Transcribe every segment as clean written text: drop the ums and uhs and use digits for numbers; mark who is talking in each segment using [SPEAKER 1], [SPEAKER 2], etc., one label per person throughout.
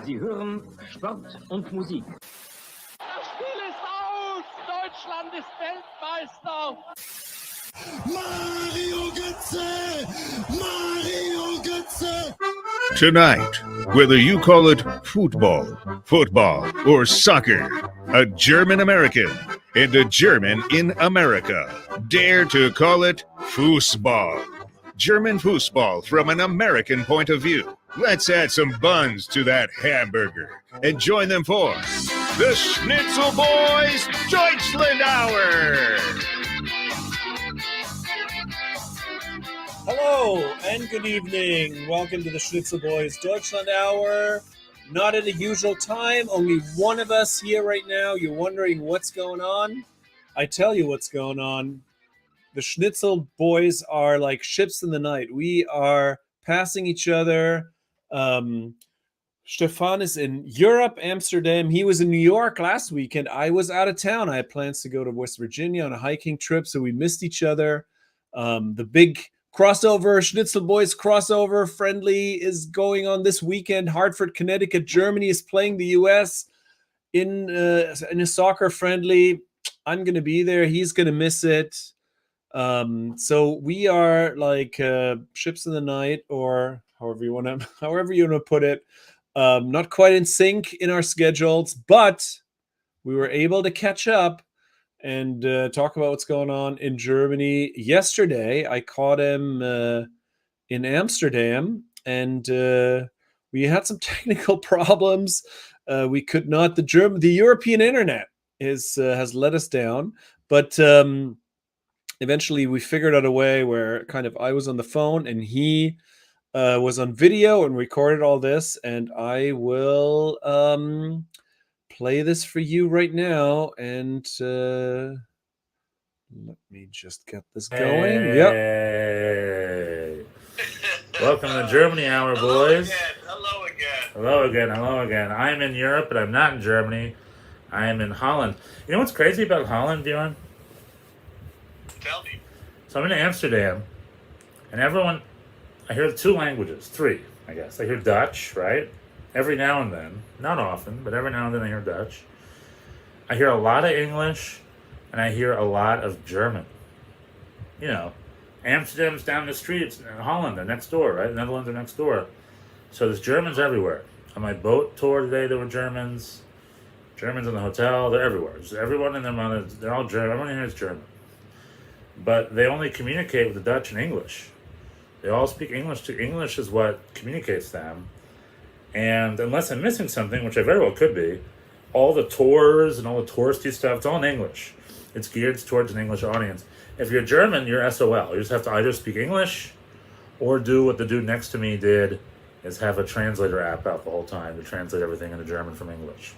[SPEAKER 1] Sie hören Sport und Musik.
[SPEAKER 2] Das Spiel ist aus! Deutschland ist Weltmeister!
[SPEAKER 3] Mario Götze! Mario Götze!
[SPEAKER 4] Tonight, whether you call it football, or soccer, a German American and a German in America dare to call it foosball. German foosball from an American point of view. Let's add some buns to that hamburger and join them for the Schnitzel Boys Deutschland Hour.
[SPEAKER 5] Hello and good evening. Welcome to the Schnitzel Boys Deutschland Hour. Not at the usual time, only one of us here right now. You're wondering what's going on? I tell you what's going on. The Schnitzel Boys are like ships in the night. We are passing each other. Stefan is in Europe, Amsterdam. He was in New York last weekend. I was out of town. I had plans to go to West Virginia on a hiking trip, so we missed each other. The big crossover, Schnitzel Boys crossover friendly is going on this weekend. Hartford, Connecticut. Germany is playing the U.S. in a soccer friendly. I'm going to be there. He's going to miss it. So we are like ships in the night, or however you want to put it. Not quite in sync in our schedules, but we were able to catch up and talk about what's going on in Germany. Yesterday, I caught him in Amsterdam, and we had some technical problems. We could not. The European internet has let us down, but eventually we figured out a way where kind of I was on the phone and he was on video and recorded all this, and I will play this for you right now, and let me just get this going.
[SPEAKER 6] Hey. Yep. Welcome to the Germany Hour, boys. Hello again. I'm in Europe, but I'm not in Germany. I am in Holland. You know what's crazy about Holland, Bjorn?
[SPEAKER 7] Tell me.
[SPEAKER 6] So I'm in Amsterdam, and everyone, I hear three languages, I guess. I hear Dutch, right? Every now and then, not often, but every now and then I hear Dutch. I hear a lot of English, and I hear a lot of German. You know, Amsterdam's down the street, it's Holland, they're next door, right? The Netherlands are next door. So there's Germans everywhere. On my boat tour today, there were Germans in the hotel, they're everywhere. Just everyone in their mother, they're all German, everyone here is German. But they only communicate with the Dutch in English. They all speak English. English is what communicates them. And unless I'm missing something, which I very well could be, all the tours and all the touristy stuff, it's all in English. It's geared towards an English audience. If you're German, you're SOL. You just have to either speak English or do what the dude next to me did, is have a translator app out the whole time to translate everything into German from English.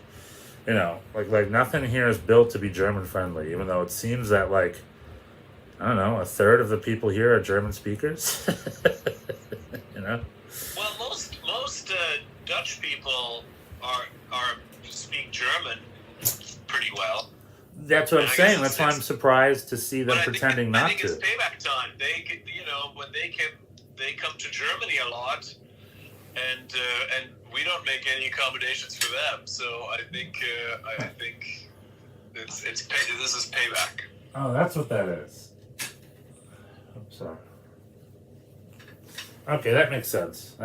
[SPEAKER 6] You know, like nothing here is built to be German friendly, even though it seems that like, I don't know, a third of the people here are German speakers. You know?
[SPEAKER 7] Well, most Dutch people are speak German pretty well.
[SPEAKER 6] That's what I'm saying. That's why I'm surprised to see them pretending not to.
[SPEAKER 7] I think it's payback time. They, when they come to Germany a lot, and we don't make any accommodations for them. So I think this is payback.
[SPEAKER 6] Oh, that's what that is. I'm sorry. Okay, that makes sense.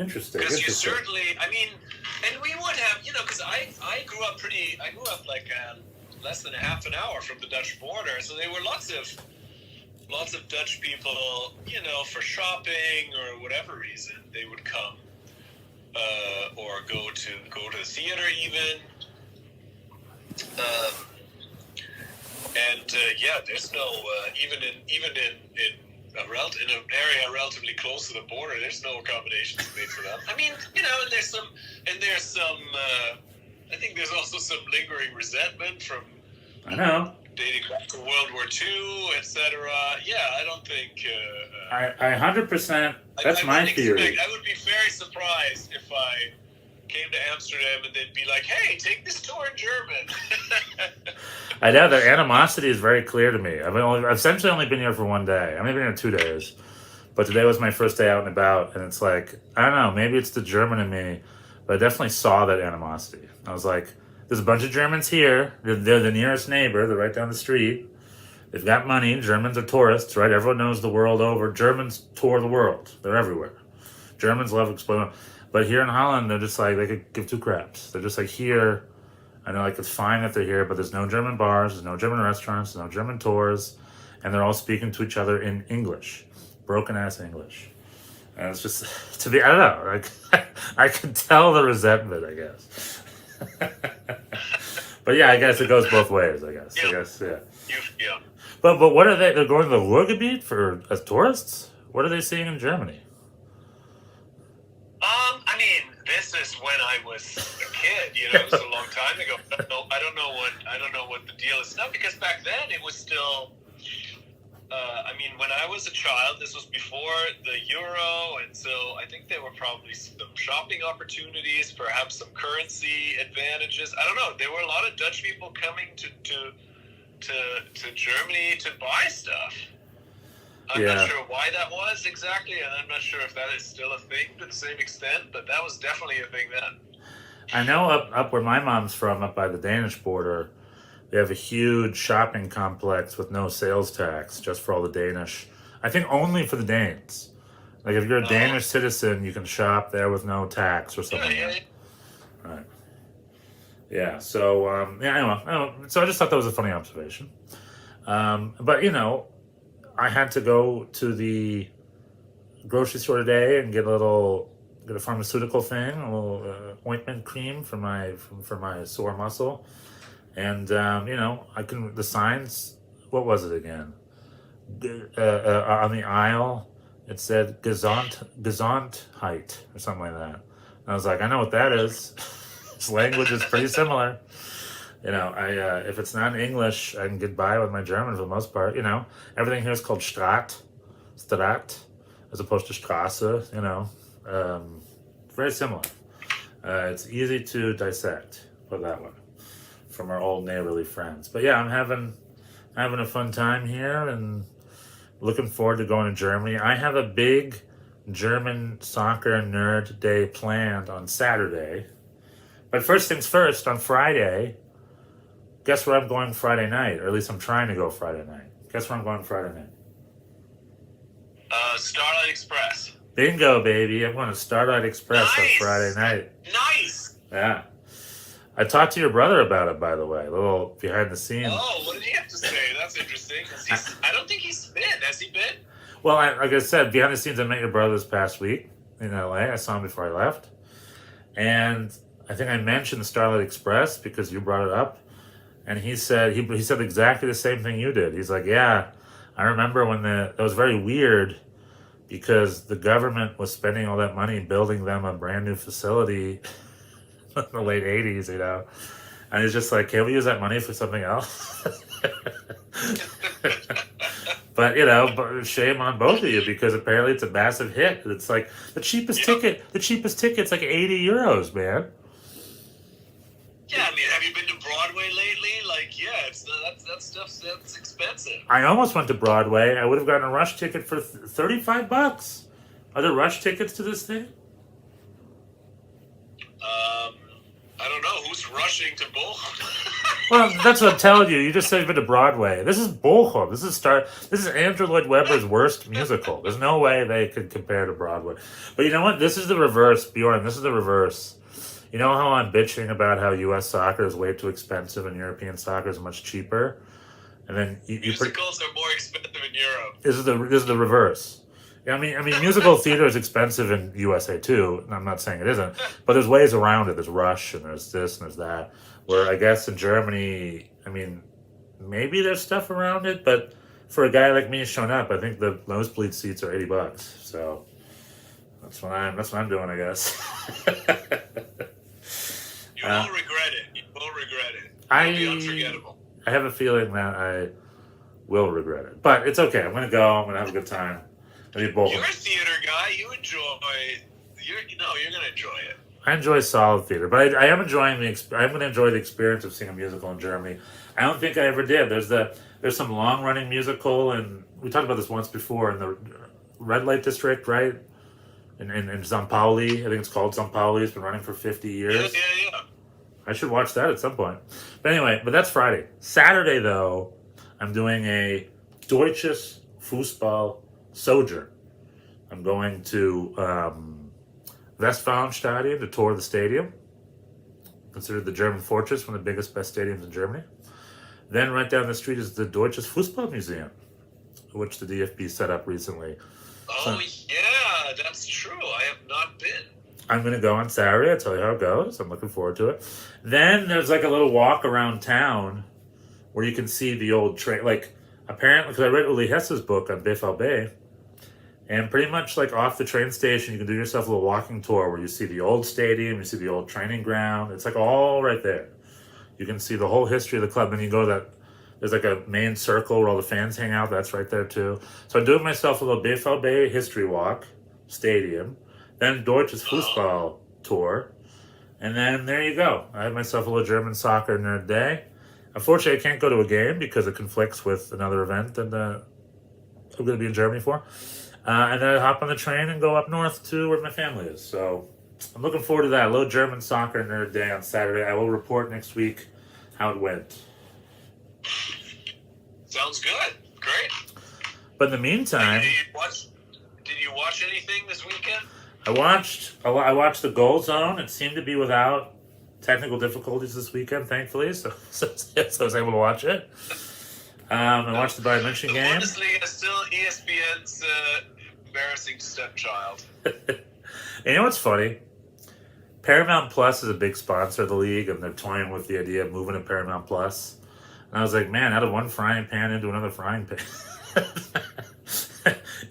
[SPEAKER 6] Interesting.
[SPEAKER 7] Because you certainly, I mean, and we would have, because I grew up like less than a half an hour from the Dutch border, so there were lots of Dutch people, for shopping or whatever reason, they would come, or go to the theater even. There's no even in an area relatively close to the border, there's no accommodations made for them. I mean, and there's some. I think there's also some lingering resentment from.
[SPEAKER 6] I know.
[SPEAKER 7] Dating back to World War II, etc. Yeah, I don't think.
[SPEAKER 6] I 100%. That's my theory.
[SPEAKER 7] I would be very surprised if I came to Amsterdam and they'd be like, "Hey, take this tour in German."
[SPEAKER 6] I know their animosity is very clear to me. I've essentially only been here for one day. I've been here 2 days, But today was my first day out and about, and it's like, I don't know, maybe it's the German in me, but I definitely saw that animosity. I was like, there's a bunch of Germans here. They're the nearest neighbor. They're right down the street. They've got money. Germans are tourists, right? Everyone knows the world over. Germans tour the world. They're everywhere. Germans love exploring. But here in Holland, they're just like, they could give two craps. They're just like, here, I know like it's fine that they're here, but there's no German bars, there's no German restaurants, there's no German tours, and they're all speaking to each other in English. Broken ass English. And it's just, to be, I don't know, like, I can tell the resentment, I guess. But yeah, I guess it goes both ways, I guess.
[SPEAKER 7] Yeah.
[SPEAKER 6] I guess, yeah.
[SPEAKER 7] Yeah.
[SPEAKER 6] But what are they, they're going to the Ruhrgebiet as tourists? What are they seeing in Germany?
[SPEAKER 7] I mean, this is when I was a kid. You know, it was a long time ago. I don't know what the deal is now, because back then it was still. I mean, when I was a child, this was before the euro, and so I think there were probably some shopping opportunities, perhaps some currency advantages. I don't know. There were a lot of Dutch people coming to Germany to buy stuff. I'm not sure why that was exactly, and I'm not sure if that is still a thing to the same extent, but that was definitely a thing then.
[SPEAKER 6] I know up where my mom's from, up by the Danish border, they have a huge shopping complex with no sales tax, just for all the Danish. I think only for the Danes. Like if you're a Danish citizen, you can shop there with no tax or something.
[SPEAKER 7] Yeah.
[SPEAKER 6] Right. Yeah. So anyway, so I just thought that was a funny observation. But you know, I had to go to the grocery store today and get a pharmaceutical thing, a little ointment cream for my sore muscle. And, you know, the signs, what was it again? On the aisle, it said Gesundheit or something like that. And I was like, I know what that is. This language is pretty similar. You know, if it's not in English, I can get by with my German for the most part. You know, everything here is called Straat, as opposed to Straße, you know. Very similar. It's easy to dissect, put it that way, from our old neighborly friends. But yeah, I'm having a fun time here and looking forward to going to Germany. I have a big German soccer nerd day planned on Saturday. But first things first, on Friday, guess where I'm going Friday night? Or at least I'm trying to go Friday night. Guess where I'm going Friday night?
[SPEAKER 7] Starlight Express.
[SPEAKER 6] Bingo, baby. I'm going to Starlight Express on Friday night.
[SPEAKER 7] Nice.
[SPEAKER 6] Yeah. I talked to your brother about it, by the way. A little behind the scenes.
[SPEAKER 7] Oh, what did he have to say? That's interesting. I don't think he's been. Has he been?
[SPEAKER 6] Well, like I said, behind the scenes, I met your brother this past week in LA. I saw him before I left. And I think I mentioned the Starlight Express because you brought it up. And he said exactly the same thing you did. He's like, yeah, I remember when that was very weird because the government was spending all that money building them a brand new facility in the late 80s, you know. And he's just like, can't we use that money for something else? But, you know, shame on both of you because apparently it's a massive hit. It's like the cheapest ticket's like 80 euros, man.
[SPEAKER 7] Yeah, I mean, have you been to Broadway lately? Like, yeah, that's expensive.
[SPEAKER 6] I almost went to Broadway. I would have gotten a rush ticket for $35. Are there rush tickets to this thing?
[SPEAKER 7] I don't know. Who's rushing to Bochum?
[SPEAKER 6] Well, that's what I'm telling you. You just said you've been to Broadway. This is Bochum. This is Andrew Lloyd Webber's worst musical. There's no way they could compare to Broadway. But you know what? This is the reverse, Bjorn. This is the reverse. You know how I'm bitching about how U.S. soccer is way too expensive and European soccer is much cheaper? And then
[SPEAKER 7] musicals are more expensive in Europe.
[SPEAKER 6] This is the reverse. I mean, musical theater is expensive in USA too. And I'm not saying it isn't, but there's ways around it. There's Rush and there's this and there's that. Where I guess in Germany, I mean, maybe there's stuff around it, but for a guy like me showing up, I think the nosebleed seats are $80. So that's what I'm doing, I guess.
[SPEAKER 7] You will regret it. You will regret it. It'll be unforgettable.
[SPEAKER 6] I have a feeling that I will regret it, but it's okay. I'm gonna go. I'm gonna have a good time.
[SPEAKER 7] You're a theater guy. You're gonna enjoy it.
[SPEAKER 6] I enjoy solid theater, but I am enjoying I'm gonna enjoy the experience of seeing a musical in Germany. I don't think I ever did. There's some long running musical, and we talked about this once before in red light district, right? In São Paulo. I think it's called São Paulo. It's been running for 50 years.
[SPEAKER 7] Yeah.
[SPEAKER 6] I should watch that at some point. But anyway, that's Friday. Saturday, though, I'm doing a Deutsches Fußball sojourn. I'm going to Westfalenstadion to tour the stadium. Considered the German fortress, one of the biggest, best stadiums in Germany. Then right down the street is the Deutsches Fußball Museum, which the DFB set up recently.
[SPEAKER 7] Oh, yeah, that's true. I have not been.
[SPEAKER 6] I'm going to go on Saturday. I'll tell you how it goes. I'm looking forward to it. Then there's like a little walk around town where you can see the old train. Like, apparently, because I read Uli Hess's book on BVB, and pretty much like off the train station, you can do yourself a little walking tour where you see the old stadium, you see the old training ground. It's like all right there. You can see the whole history of the club. Then you go to that, there's like a main circle where all the fans hang out. That's right there too. So I'm doing myself a little BVB history walk, stadium, then Deutsches Fußball tour. And then there you go. I had myself a little German soccer nerd day. Unfortunately, I can't go to a game because it conflicts with another event that I'm going to be in Germany for. And then I hop on the train and go up north to where my family is. So I'm looking forward to that. A little German soccer nerd day on Saturday. I will report next week how it went.
[SPEAKER 7] Sounds good. Great.
[SPEAKER 6] But in the meantime,
[SPEAKER 7] Did you watch anything this weekend?
[SPEAKER 6] I watched the Goal Zone. It seemed to be without technical difficulties this weekend, thankfully. So I was able to watch it. I watched the Bayern München game.
[SPEAKER 7] The Bundesliga is still ESPN's embarrassing stepchild.
[SPEAKER 6] And you know what's funny? Paramount Plus is a big sponsor of the league, and they're toying with the idea of moving to Paramount Plus. And I was like, man, out of one frying pan into another frying pan.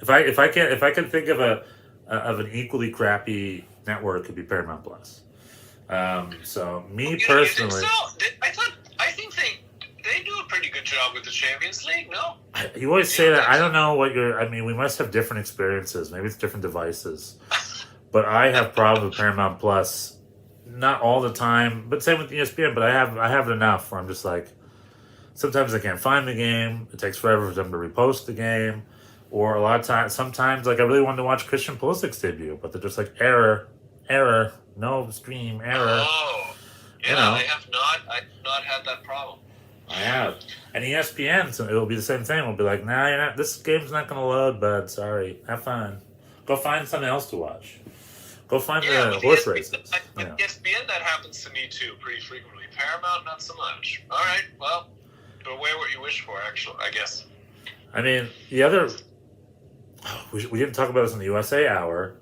[SPEAKER 6] if I can think of an equally crappy network, it could be Paramount Plus. So me personally,
[SPEAKER 7] I think they do a pretty good job with the Champions League. No,
[SPEAKER 6] you always say that. I don't know what I mean, we must have different experiences. Maybe it's different devices. But I have problems with Paramount Plus, not all the time, but same with ESPN. But I have it enough where I'm just like, sometimes I can't find the game. It takes forever for them to repost the game, or a lot of times, sometimes like I really wanted to watch Christian Pulisic's debut, but they're just like error, no stream, error.
[SPEAKER 7] Oh, yeah,
[SPEAKER 6] You know.
[SPEAKER 7] I've not had that problem.
[SPEAKER 6] I have. And ESPN, so it'll be the same thing. We'll be like, nah, you're not. This game's not going to load, bud. Sorry. Have fun. Go find something else to watch. Go find the horse races.
[SPEAKER 7] With ESPN, that happens to me too, pretty frequently. Paramount, not so much. All right, well, beware what you wish for. Actually, I guess.
[SPEAKER 6] I mean, the other. We didn't talk about this in the USA Hour,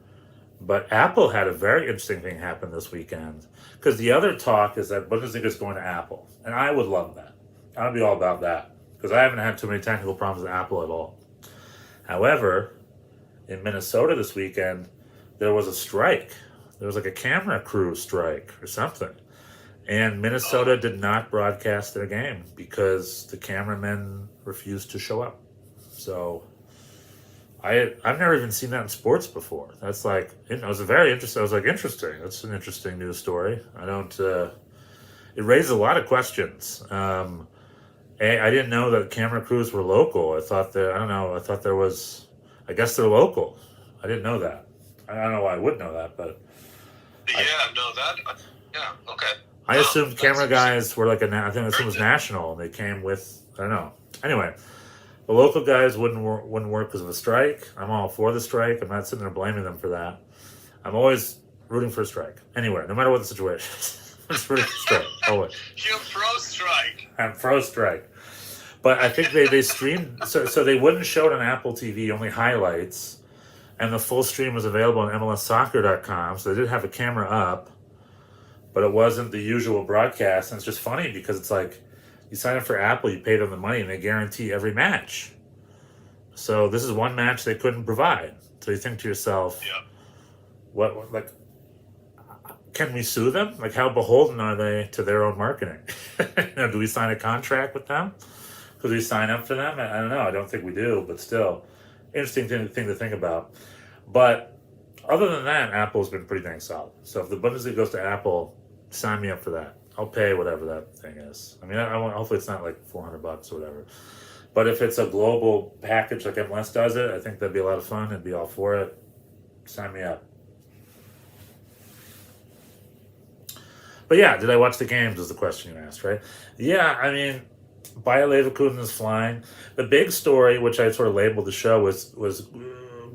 [SPEAKER 6] but Apple had a very interesting thing happen this weekend. Because the other talk is that Bundesliga is going to Apple, and I would love that. I'd be all about that because I haven't had too many technical problems with Apple at all. However, in Minnesota this weekend, there was a strike. There was like a camera crew strike or something. And Minnesota did not broadcast their game because the cameramen refused to show up. So I've never even seen that in sports before. That's like, it was very interesting. I was like, interesting. That's an interesting news story. It raised a lot of questions. I didn't know that camera crews were local. I thought I guess they're local. I didn't know that. I don't know why I would know that, but.
[SPEAKER 7] Okay.
[SPEAKER 6] I assumed camera guys were like I think this was national, and they came with, I don't know. Anyway, the local guys wouldn't work because of a strike. I'm all for the strike. I'm not sitting there blaming them for that. I'm always rooting for a strike. Anyway, no matter what the situation is. I'm just rooting for strike. Always.
[SPEAKER 7] You're pro-strike.
[SPEAKER 6] I'm pro-strike. But I think they streamed, so they wouldn't show it on Apple TV, only highlights, and the full stream was available on MLSsoccer.com, so they did have a camera up, but it wasn't the usual broadcast, and it's just funny because it's like, you sign up for Apple, you pay them the money, and they guarantee every match. So this is one match they couldn't provide. So you think to yourself, what like, can we sue them? Like, how beholden are they to their own marketing? Do we sign a contract with them? Could we sign up for them? I don't know. I don't think we do, but still, interesting thing to think about. But other than that, Apple's been pretty dang solid. So if the Bundesliga goes to Apple, sign me up for that. I'll pay whatever that thing is. I mean, hopefully it's not like $400 or whatever. But if it's a global package like MLS does it, I think that'd be a lot of fun. I'd be all for it. Sign me up. But yeah, did I watch the games was the question you asked, right? Yeah, I mean, Bayer Leverkusen is flying. The big story, which I sort of labeled the show, was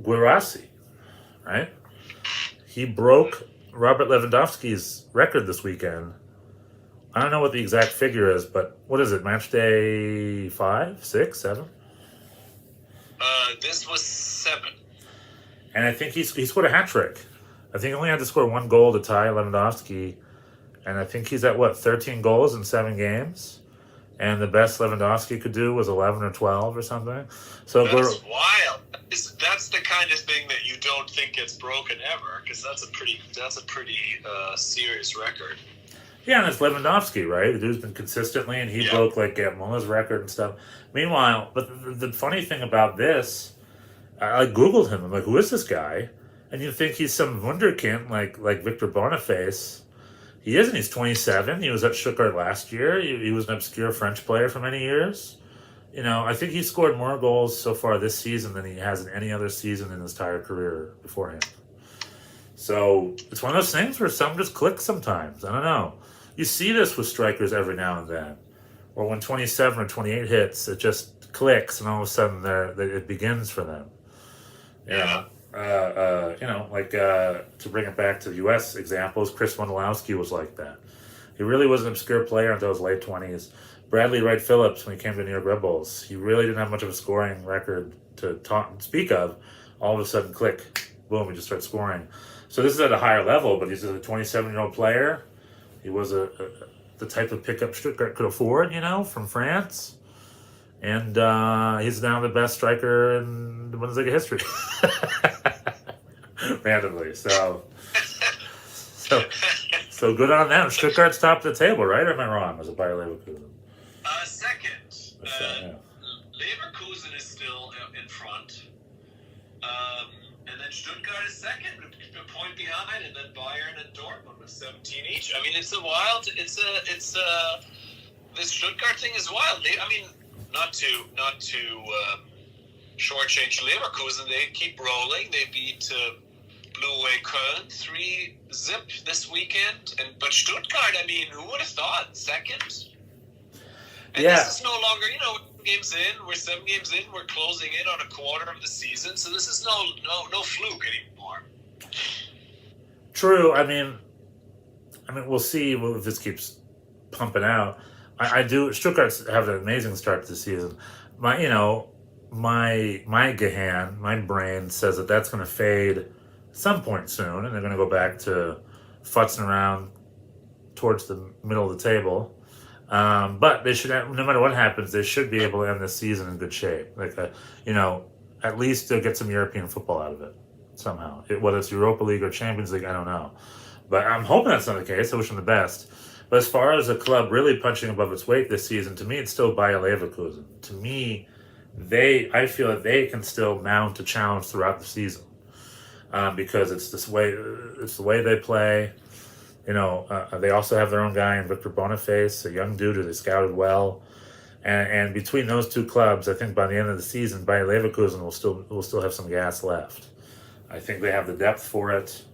[SPEAKER 6] Guirassy, right? He broke Robert Lewandowski's record this weekend. I don't know what the exact figure is, but what is it? Match day 5, 6, 7?
[SPEAKER 7] This was 7.
[SPEAKER 6] And I think he scored a hat trick. I think he only had to score 1 goal to tie Lewandowski. And I think he's at, 13 goals in 7 games? And the best Lewandowski could do was 11 or 12 or something. So
[SPEAKER 7] that's wild. That's the kind of thing that you don't think gets broken ever, because that's a pretty serious record.
[SPEAKER 6] Yeah, and it's Lewandowski, right? The dude's been consistently, and he broke like Mulla's record and stuff. Meanwhile, but the funny thing about this, I Googled him. I'm like, who is this guy? And you think he's some wunderkind like Victor Boniface. He isn't. He's 27. He was at Stuttgart last year. He was an obscure French player for many years. You know, I think he scored more goals so far this season than he has in any other season in his entire career beforehand. So it's one of those things where some just click sometimes. I don't know. You see this with strikers every now and then, or when 27 or 28 hits, it just clicks, and all of a sudden it begins for them.
[SPEAKER 7] Yeah.
[SPEAKER 6] To bring it back to the U.S. examples, Chris Wondolowski was like that. He really was an obscure player until his late 20s. Bradley Wright Phillips, when he came to New York Red Bulls, he really didn't have much of a scoring record to speak of. All of a sudden, click, boom, he just starts scoring. So this is at a higher level, but he's a 27-year-old player. He was the type of pickup Stuttgart could afford, from France. And he's now the best striker in the Bundesliga history. Randomly. So good on them. Stuttgart's top of the table, right? Or am I wrong? Was it Bayer Leverkusen?
[SPEAKER 7] Second. Leverkusen is still in front. And then Stuttgart is second, a point behind, and then Bayern and Dortmund with 17 each. I mean, it's this Stuttgart thing is wild. Not to shortchange Leverkusen, they keep rolling. They beat blew away Köln 3-0 this weekend, but Stuttgart, who would have thought second? And this is no longer, games in. We're 7 games in. We're closing in on a quarter of the season, so this is no fluke anymore.
[SPEAKER 6] True. We'll see if this keeps pumping out. I do. Stuttgart's have an amazing start to the season. My Gehan, my brain says that's going to fade at some point soon, and they're going to go back to futzing around towards the middle of the table. But they should, no matter what happens, they should be able to end this season in good shape. At least they'll get some European football out of it somehow. Whether it's Europa League or Champions League, I don't know. But I'm hoping that's not the case. I wish them the best. But as far as a club really punching above its weight this season, to me, it's still Bayer Leverkusen. To me, I feel that they can still mount a challenge throughout the season because it's the way they play. They also have their own guy in Victor Boniface, a young dude who they scouted well. And between those two clubs, I think by the end of the season, Bayer Leverkusen will still have some gas left. I think they have the depth for it.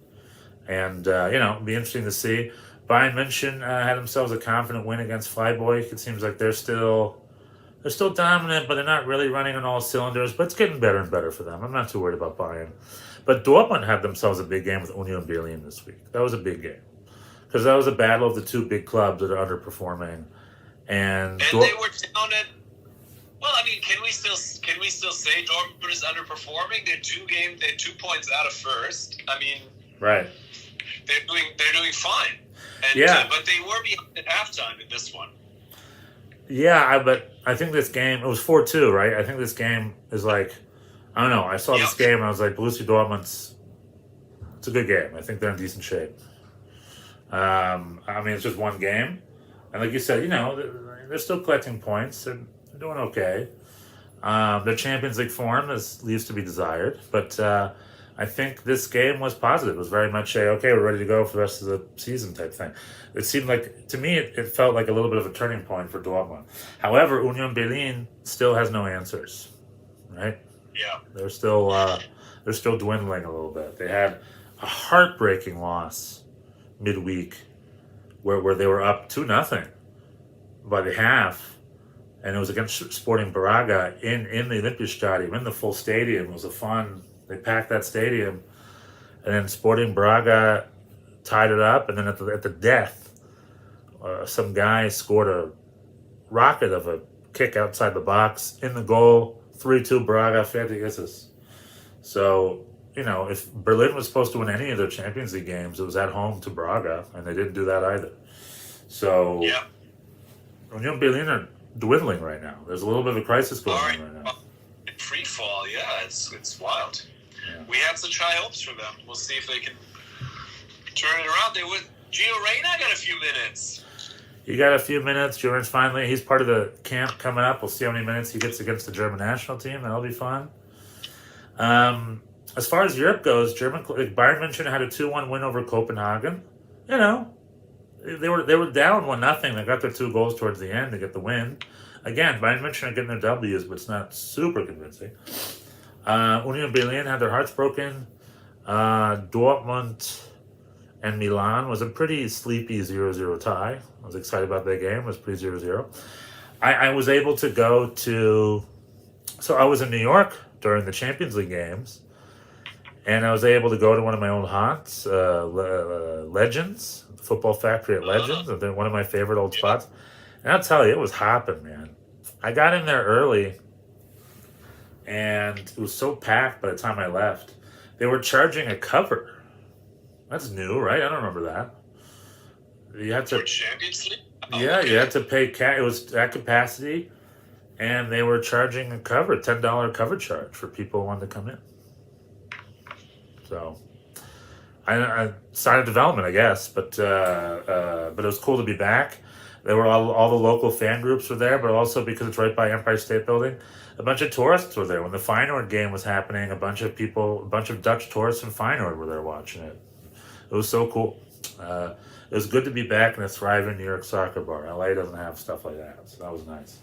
[SPEAKER 6] And, it'll be interesting to see. Bayern München had themselves a confident win against Freiburg. It seems like they're still dominant, but they're not really running on all cylinders. But it's getting better and better for them. I'm not too worried about Bayern. But Dortmund had themselves a big game with Union Berlin this week. That was a big game. Because that was a battle of the two big clubs that are underperforming. And
[SPEAKER 7] they were down at... Well, can we still say Dortmund is underperforming? They're 2 points out of first.
[SPEAKER 6] Right.
[SPEAKER 7] They're doing fine. And, but they were behind at halftime in this one.
[SPEAKER 6] Yeah, but I think this game, it was 4-2, right? I think this game is I don't know. I saw this game and I was like, Borussia Dortmund's, it's a good game. I think they're in decent shape. It's just one game. And like you said, they're still collecting points. They're doing okay. Their Champions League form leaves to be desired. But I think this game was positive. It was very much okay, we're ready to go for the rest of the season type thing. It seemed like, to me, it felt like a little bit of a turning point for Dortmund. However, Union Berlin still has no answers, right?
[SPEAKER 7] Yeah.
[SPEAKER 6] They're still dwindling a little bit. They had a heartbreaking loss midweek where they were up 2-0 by the half, and it was against Sporting Braga in the Olympiastadion, in the full stadium. It was they packed that stadium, and then Sporting Braga tied it up, and then at the death, some guy scored a rocket of a kick outside the box in the goal. 3-2 Braga, fertig ist es. So, if Berlin was supposed to win any of their Champions League games, it was at home to Braga, and they didn't do that either. So,
[SPEAKER 7] Yeah.
[SPEAKER 6] Union Berlin are dwindling right now. There's a little bit of a crisis going on right now.
[SPEAKER 7] Free fall, yeah, it's wild.
[SPEAKER 6] Yeah.
[SPEAKER 7] We had such high hopes for them. We'll see if they can turn it around. Gio Reyna got a few minutes.
[SPEAKER 6] He got a few minutes. Jordan's finally, he's part of the camp coming up. We'll see how many minutes he gets against the German national team. That'll be fun. As far as Europe goes, Bayern München had a 2-1 win over Copenhagen. They were down 1-0. They got their 2 goals towards the end to get the win. Again, Bayern München are getting their W's, but it's not super convincing. Union Berlin had their hearts broken. Dortmund and Milan was a pretty sleepy 0-0 tie. I was excited about that game. It was pretty 0-0. I was able to go to... So I was in New York during the Champions League games, and I was able to go to one of my old haunts, Legends, Football Factory at Legends, and they're one of my favorite old spots. And I'll tell you, it was hopping, man. I got in there early, and it was so packed by the time I left. They were charging a cover. That's new, right? I don't remember that. You had to...
[SPEAKER 7] For Champions League?
[SPEAKER 6] Yeah, you had to pay cash. It was at capacity, and they were charging a cover, $10 cover charge for people who wanted to come in. So, I started development, I guess, but it was cool to be back. There were all the local fan groups were there, but also because it's right by Empire State Building, a bunch of tourists were there. When the Feyenoord game was happening, a bunch of Dutch tourists from Feyenoord were there watching it. It was so cool. It was good to be back in a thriving New York soccer bar. LA doesn't have stuff like that, so that was nice.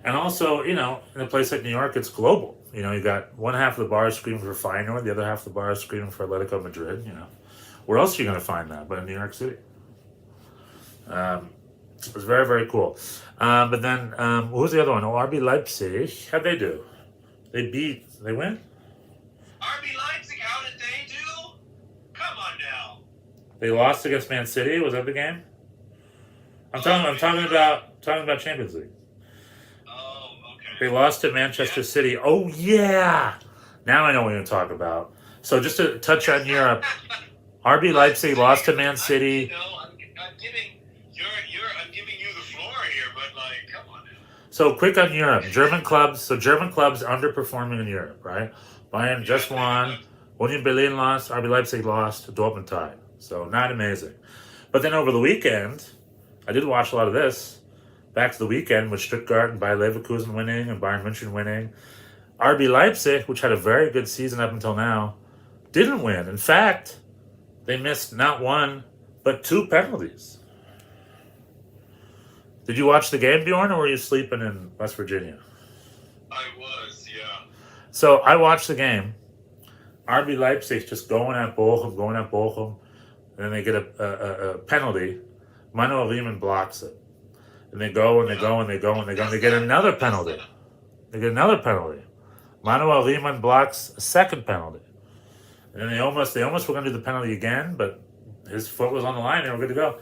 [SPEAKER 6] And also, in a place like New York, it's global. You got one half of the bar screaming for Feyenoord, the other half of the bar screaming for Atletico Madrid. Where else are you going to find that but in New York City? It was very, very cool. But then, what was the other one? RB Leipzig. How'd they do? They win?
[SPEAKER 7] RB Leipzig, how did they do? Come on now.
[SPEAKER 6] They lost against Man City. Was that the game? I'm talking about Champions League.
[SPEAKER 7] Oh, okay.
[SPEAKER 6] They lost to Manchester City. Oh yeah. Now I know what you're going to talk about. So just to touch on Europe, RB Leipzig lost to Man City.
[SPEAKER 7] I'm giving you the floor here, but come on now.
[SPEAKER 6] So quick on Europe, German clubs underperforming in Europe, right? Bayern just won, Union Berlin lost, RB Leipzig lost, Dortmund tied. So not amazing. But then over the weekend, I did watch a lot of this. Back to the weekend with Stuttgart and Bayer Leverkusen winning and Bayern München winning. RB Leipzig, which had a very good season up until now, didn't win. In fact, they missed not one, but 2 penalties. Did you watch the game, Bjorn, or were you sleeping in West Virginia?
[SPEAKER 7] I was, yeah.
[SPEAKER 6] So I watched the game. RB Leipzig just going at Bochum, and then they get a penalty. Manuel Riemann blocks it. And they go, and they get another penalty. Manuel Riemann blocks a second penalty. And then they almost were going to do the penalty again, but his foot was on the line. They were good to go.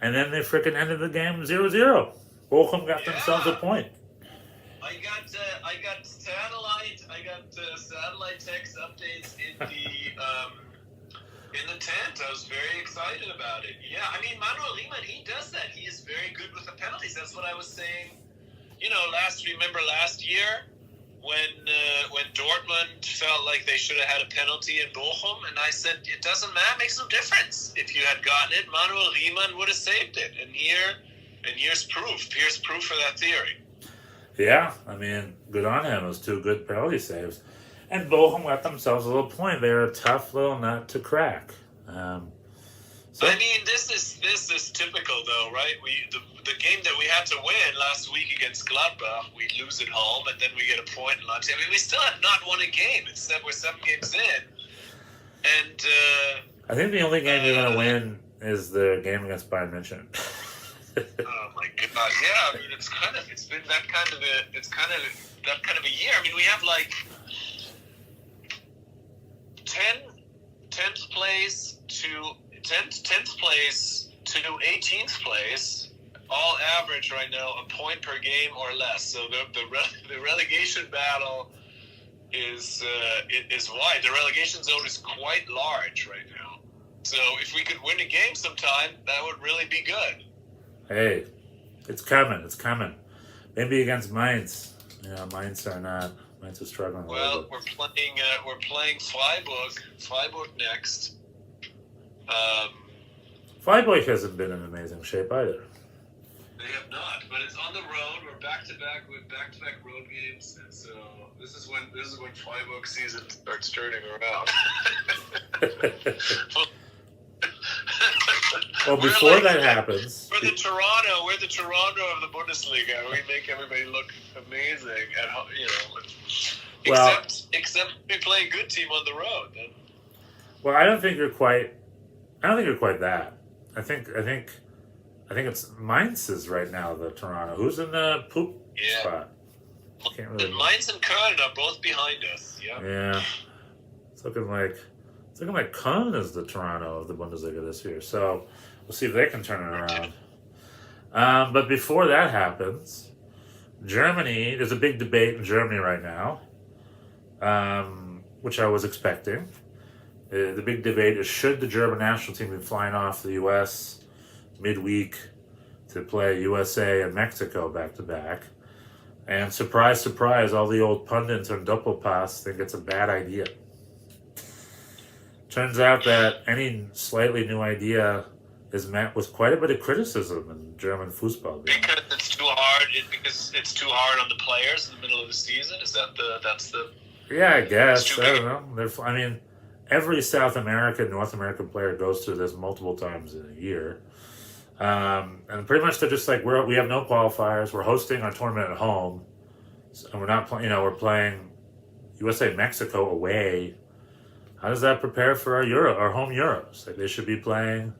[SPEAKER 6] And then they freaking ended the game 0-0. Bochum got themselves a point.
[SPEAKER 7] I got satellite text updates in the tent. I was very excited about it. Yeah, Manuel Riemann, he does that. He is very good with the penalties. That's what I was saying. Remember last year when Dortmund felt like they should have had a penalty in Bochum, and I said it doesn't matter, it makes no difference. If you had gotten it, Manuel Riemann would have saved it. And here's proof. Here's proof for that theory.
[SPEAKER 6] Yeah, good on him. It was 2 good penalty saves. And Bochum let themselves a little point. They're a tough little nut to crack. So
[SPEAKER 7] I mean, this is typical, though, right? The game that we had to win last week against Gladbach, we lose at home, and then we get a point in Leipzig. I mean, we still have not won a game. We're 7 games in, and
[SPEAKER 6] I think the only game you're going to win is the game against Bayern München.
[SPEAKER 7] oh my God, yeah. I mean, it's been that kind of a year. I mean, we have like 10th place to 18th place, all average right now, a point per game or less. So the relegation battle is wide. The relegation zone is quite large right now. So if we could win a game sometime, that would really be good.
[SPEAKER 6] Hey, it's coming. It's coming. Maybe against Mainz. Yeah, Mainz are not. Mainz are struggling.
[SPEAKER 7] Well, we're playing Freiburg next.
[SPEAKER 6] Freiburg hasn't been in amazing shape either.
[SPEAKER 7] They have not, but it's on the road. We're back to back with back road games, and so this is when Freiburg season starts turning around.
[SPEAKER 6] Well, before that happens,
[SPEAKER 7] we're the Toronto of the Bundesliga. We make everybody look amazing at home, except we play a good team on the road. Then.
[SPEAKER 6] Well, I don't think you're quite that. I think it's Mainz is right now the Toronto. Who's in the poop spot? Can't really
[SPEAKER 7] Mainz and Köln are both behind us. Yeah.
[SPEAKER 6] Yeah. It's looking like Köln is the Toronto of the Bundesliga this year. So we'll see if they can turn it around. But before that happens, Germany. There's a big debate in Germany right now, which I was expecting. The big debate is, should the German national team be flying off the U.S. midweek to play USA and Mexico back-to-back? And surprise, surprise, all the old pundits on Doppelpass think it's a bad idea. Turns out that any slightly new idea is met with quite a bit of criticism in German football.
[SPEAKER 7] Because it's too hard. Because it's too hard on the players in the middle of the season. Is that that's the?
[SPEAKER 6] Yeah, I guess. I don't know. Every South American, North American player goes through this multiple times in a year. And pretty much they're just like, we have no qualifiers. We're hosting our tournament at home. And we're not playing, we're playing USA Mexico away. How does that prepare for our home Euros? Like, they should be playing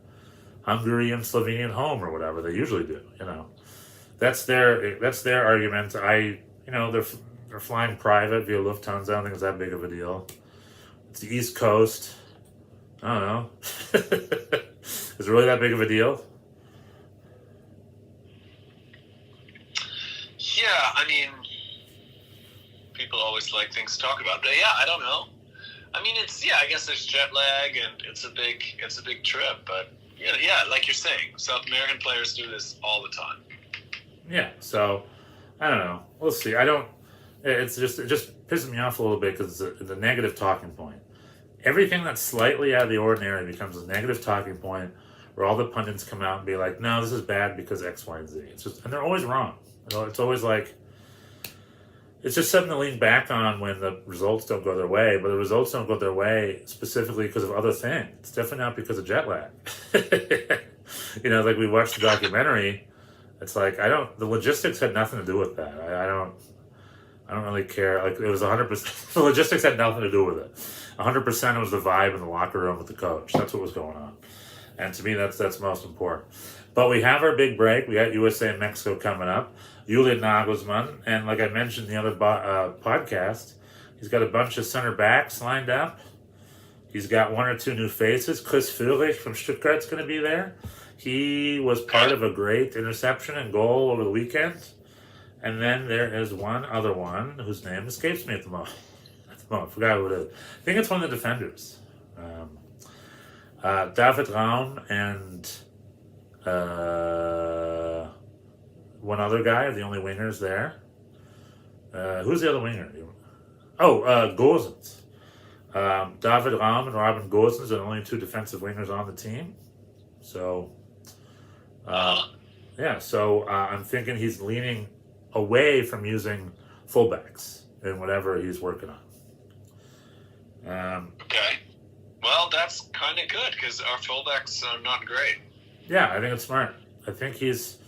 [SPEAKER 6] Hungary and Slovenia at home or whatever they usually do, That's their argument. They're flying private via Lufthansa. I don't think it's that big of a deal. It's the East Coast. I don't know. Is it really that big of a deal?
[SPEAKER 7] Yeah, I mean, people always like things to talk about. But yeah, I don't know. I mean, I guess there's jet lag and it's a big trip. But yeah, like you're saying, South American players do this all the time.
[SPEAKER 6] Yeah, so I don't know. We'll see. It just pisses me off a little bit because it's a negative talking point. Everything that's slightly out of the ordinary becomes a negative talking point where all the pundits come out and be like, no, this is bad because X, Y, and Z. And they're always wrong. It's always like, it's just something to lean back on when the results don't go their way, but the results don't go their way specifically because of other things. It's definitely not because of jet lag. Like we watched the documentary. It's like, the logistics had nothing to do with that. I don't really care. Like, it was 100%, the logistics had nothing to do with it. 100% it was the vibe in the locker room with the coach. That's what was going on. And to me, that's most important. But we have our big break. We got USA and Mexico coming up. Julian Nagelsmann, and like I mentioned in the other podcast, he's got a bunch of center backs lined up. He's got 1 or 2 new faces. Chris Führich from Stuttgart's going to be there. He was part of a great interception and goal over the weekend. And then there is one other one whose name escapes me at the moment. I forgot who it is. I think it's one of the defenders. David Raum and one other guy are the only wingers there. Who's the other winger? Gosens. David Raum and Robin Gosens are the only 2 defensive wingers on the team. So, I'm thinking he's leaning away from using fullbacks in whatever he's working on.
[SPEAKER 7] Okay. Well, that's kind of good because our fullbacks are not great.
[SPEAKER 6] Yeah, I think it's smart. I think he's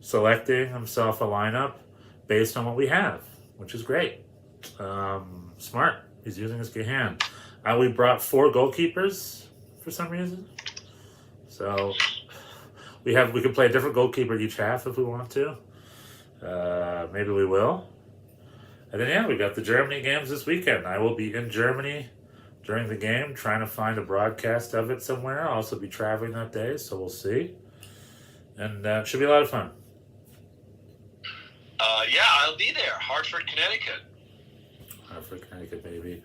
[SPEAKER 6] selecting himself a lineup based on what we have, which is great. Smart. He's using his good hand. We brought 4 goalkeepers for some reason. So we could play a different goalkeeper each half if we want to. Maybe we will. And then we got the Germany games this weekend. I will be in Germany during the game, trying to find a broadcast of it somewhere. I'll also be traveling that day, so we'll see. And it should be a lot of fun.
[SPEAKER 7] Yeah, I'll be there. Hartford, Connecticut.
[SPEAKER 6] Hartford, Connecticut, baby.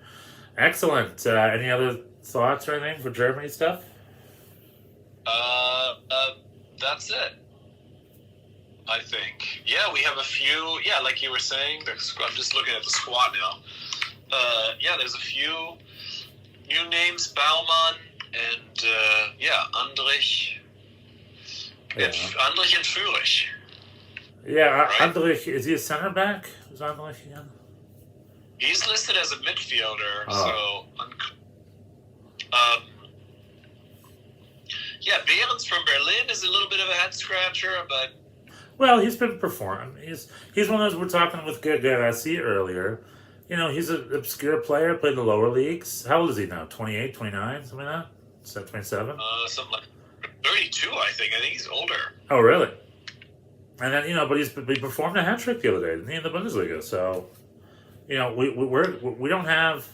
[SPEAKER 6] Excellent. Any other thoughts or anything for Germany stuff?
[SPEAKER 7] That's it. I think. Yeah, we have a few. Yeah, like you were saying, I'm just looking at the squad now. Yeah, there's a few new names: Baumann and Andrich.
[SPEAKER 6] Yeah.
[SPEAKER 7] Andrich and Fürich.
[SPEAKER 6] Yeah,
[SPEAKER 7] Right.
[SPEAKER 6] Andrich, is he a center back? Is Andrich again?
[SPEAKER 7] He's listed as a midfielder,
[SPEAKER 6] Oh.
[SPEAKER 7] so. Yeah, Behrens from Berlin is a little bit of a head scratcher, but.
[SPEAKER 6] Well, he's been performing. He's one of those we're talking with Garassi earlier. You know, he's an obscure player, played in the lower leagues. How old is he now? 28, 29, something like that? Is that 27?
[SPEAKER 7] Something like 32, I think. I think he's older.
[SPEAKER 6] Oh, really? And then, but he performed a hat trick the other day, didn't he, in the Bundesliga? So, we don't have,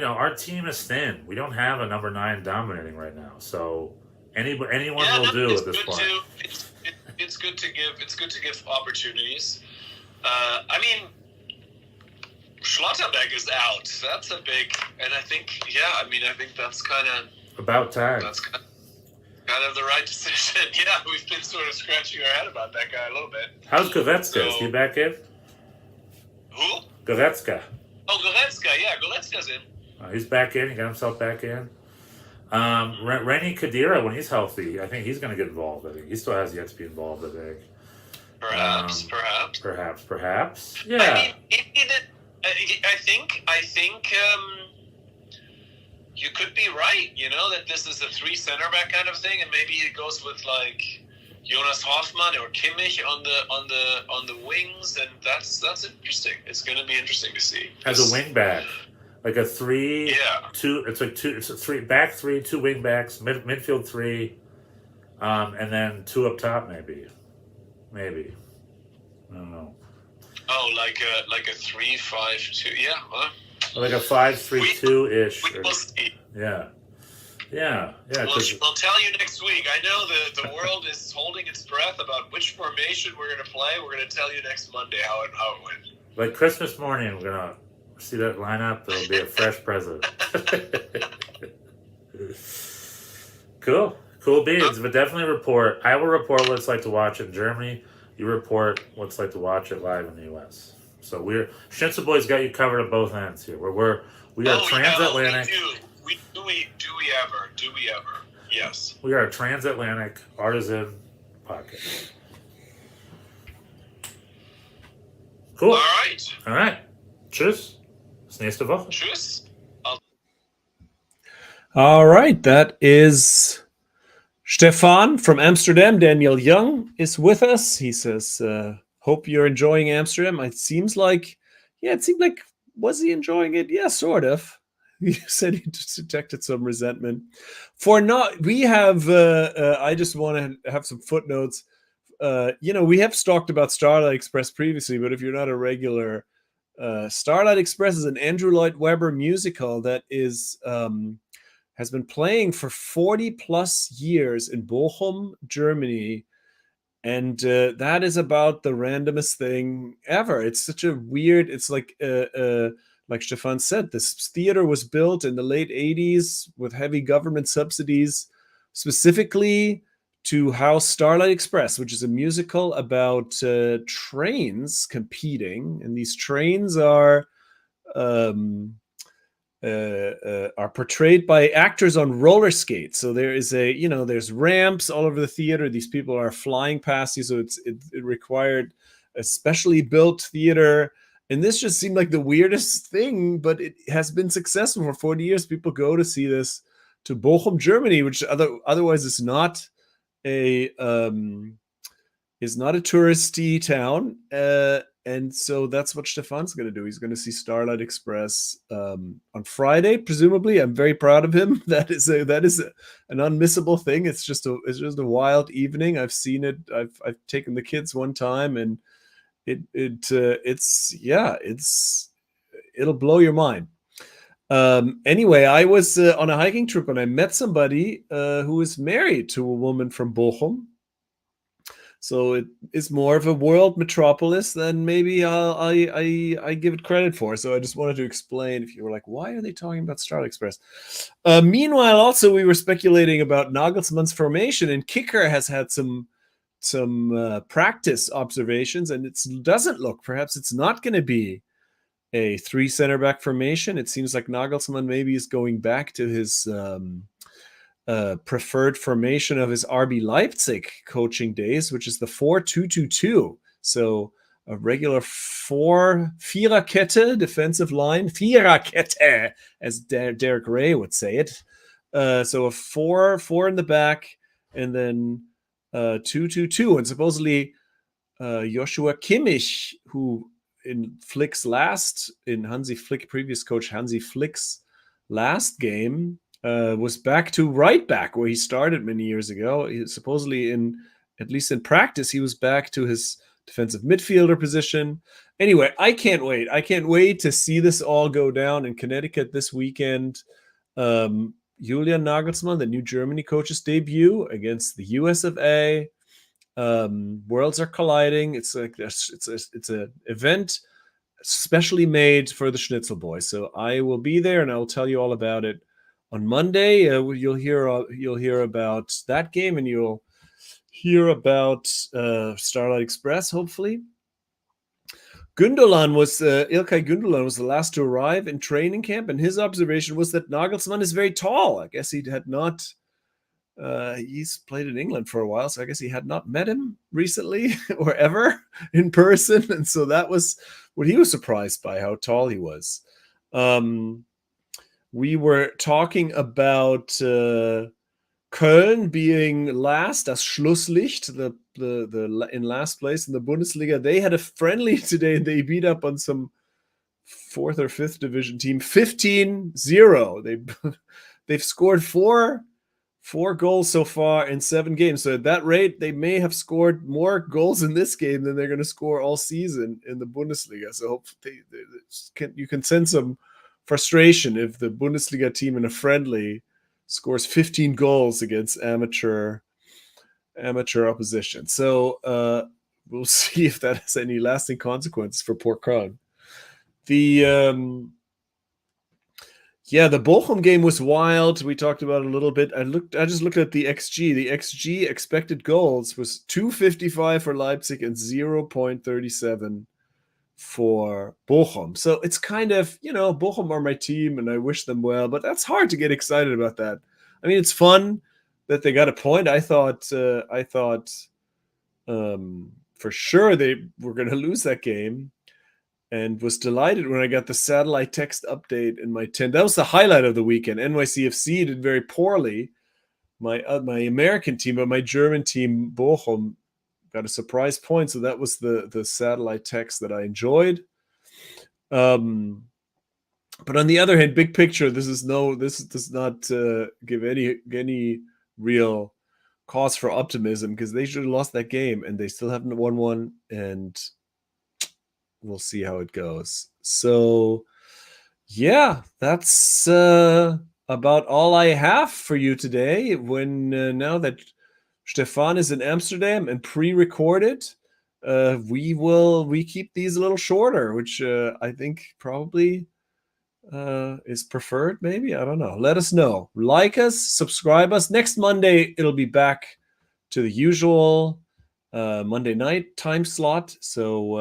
[SPEAKER 6] our team is thin. We don't have a number 9 dominating right now. So anyone will do at this point.
[SPEAKER 7] It's good to give opportunities. I mean, Schlotterbeck is out. That's a big, and I think that's kind of
[SPEAKER 6] about time.
[SPEAKER 7] That's kind of the right decision. Yeah, we've been sort of scratching our head about that guy a little bit.
[SPEAKER 6] How's Goretzka? Is he back in?
[SPEAKER 7] Who?
[SPEAKER 6] Goretzka.
[SPEAKER 7] Oh, Goretzka. Yeah, Goretzka's in.
[SPEAKER 6] He's back in. He got himself back in. Reni Khedira, when he's healthy, I think he's going to get involved. I think he still has yet to be involved. I think. Perhaps. Yeah.
[SPEAKER 7] I think you could be right. That this is a 3 center back kind of thing, and maybe it goes with like Jonas Hoffmann or Kimmich on the wings, and that's interesting. It's going to be interesting to see
[SPEAKER 6] as a wing back. Like a 3, 2. It's like 2. It's a 3 back 3, 2 wing backs, midfield 3, and then 2 up top. Maybe. I don't know.
[SPEAKER 7] Oh, like a 3-5-2. Yeah. Well,
[SPEAKER 6] like a 5-3-2 ish.
[SPEAKER 7] We will see.
[SPEAKER 6] Yeah.
[SPEAKER 7] We'll tell you next week. I know the world is holding its breath about which formation we're going to play. We're going to tell you next Monday how it went.
[SPEAKER 6] Like Christmas morning, we're gonna see that lineup. There'll be a fresh present. Cool beans. But definitely report. I will report what it's like to watch in Germany. You report what it's like to watch it live in the U.S. So Schnitzel Boys got you covered on both ends here. We are transatlantic.
[SPEAKER 7] Do we ever? Yes.
[SPEAKER 6] We are a transatlantic artisan podcast. Cool.
[SPEAKER 7] All right.
[SPEAKER 6] Tschüss. Bis nächste Woche.
[SPEAKER 7] Tschüss.
[SPEAKER 5] All right. That is Stefan from Amsterdam. Daniel Young is with us. He says, hope you're enjoying Amsterdam. It seemed like, was he enjoying it? Yeah, sort of. He said he just detected some resentment. We have, I just want to have some footnotes. We have talked about Starlight Express previously, but if you're not a regular, Starlight Express is an Andrew Lloyd Webber musical that has been playing for 40 plus years in Bochum, Germany. And that is about the randomest thing ever. It's such a weird, it's like Stefan said, this theater was built in the late 80s with heavy government subsidies, specifically to house Starlight Express, which is a musical about trains competing. And these trains are portrayed by actors on roller skates. So there is there's ramps all over the theater. These people are flying past you. So it required a specially built theater. And this just seemed like the weirdest thing, but it has been successful for 40 years. People go to see this to Bochum, Germany, which otherwise is not a touristy town. And so that's what Stefan's going to do. He's going to see Starlight Express on Friday, presumably. I'm very proud of him. That is an unmissable thing. It's just a wild evening. I've seen it. I've taken the kids one time, and it'll blow your mind. Anyway, I was on a hiking trip and I met somebody who is married to a woman from Bochum. So it is more of a world metropolis than maybe I give it credit for. So I just wanted to explain, if you were like, why are they talking about Starlight Express? Meanwhile, also we were speculating about Nagelsmann's formation, and Kicker has had some practice observations, and it doesn't look, perhaps it's not going to be a 3 center back formation. It seems like Nagelsmann maybe is going back to his preferred formation of his RB Leipzig coaching days, which is the 4-2-2-2. So a regular Viererkette defensive line, Viererkette, as Derek Ray would say it. So a 4 in the back, and then 2-2-2, and supposedly Joshua Kimmich, who in Hansi Flick, previous coach Hansi Flick's last game, was back to right back where he started many years ago. He supposedly, at least in practice, he was back to his defensive midfielder position. Anyway, I can't wait. I can't wait to see this all go down in Connecticut this weekend. Julian Nagelsmann, the new Germany coach's debut against the US of A. Worlds are colliding. It's an event specially made for the Schnitzel Boys. So I will be there, and I will tell you all about it on Monday. You'll hear about that game, and you'll hear about Starlight Express, hopefully. Ilkay Gundogan was the last to arrive in training camp, and his observation was that Nagelsmann is very tall. I guess he had not, he's played in England for a while, so I guess he had not met him recently or ever in person, and so that was what he was surprised by, how tall he was. We were talking about Köln being last, das Schlusslicht, the in last place in the Bundesliga. They had a friendly today, and they beat up on some 4th or 5th division team 15-0. They've scored four goals so far in 7 games. So at that rate, they may have scored more goals in this game than they're going to score all season in the Bundesliga. So hopefully you can sense some frustration if the Bundesliga team in a friendly scores 15 goals against amateur opposition. So we'll see if that has any lasting consequences for poor Köln. The Bochum game was wild. We talked about it a little bit. I just looked at the XG. The XG expected goals was 2.55 for Leipzig and 0.37 for Bochum. So it's kind of, Bochum are my team and I wish them well, but that's hard to get excited about that. I mean, it's fun that they got a point. I thought for sure they were going to lose that game, and was delighted when I got the satellite text update in my tent. That was the highlight of the weekend. NYCFC did very poorly. My American team, but my German team, Bochum, got a surprise point. So that was the satellite text that I enjoyed. But on the other hand, big picture, this does not give any real cause for optimism, because they should have lost that game and they still haven't won one, and we'll see how it goes. So yeah, that's about all I have for you today. When now that Stefan is in Amsterdam and pre-recorded, we keep these a little shorter, which I think probably is preferred. Maybe, I don't know. Let us know. Like us, subscribe us. Next Monday it'll be back to the usual Monday night time slot. So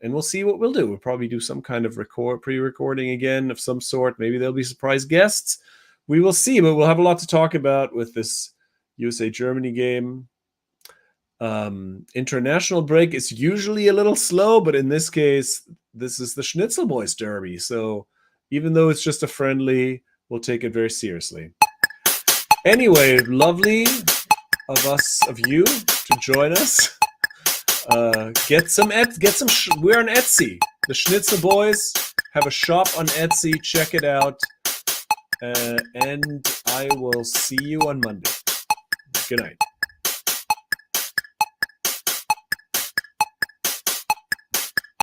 [SPEAKER 5] and we'll see what we'll do. We'll probably do some kind of pre-recording again of some sort. Maybe there'll be surprise guests. We will see, but we'll have a lot to talk about with this USA Germany game. International break is usually a little slow, but in this case, this is the Schnitzel Boys Derby. So even though it's just a friendly, we'll take it very seriously. Anyway, lovely of you to join us. Get some. We're on Etsy. The Schnitzel Boys have a shop on Etsy. Check it out. And I will see you on Monday. Good night.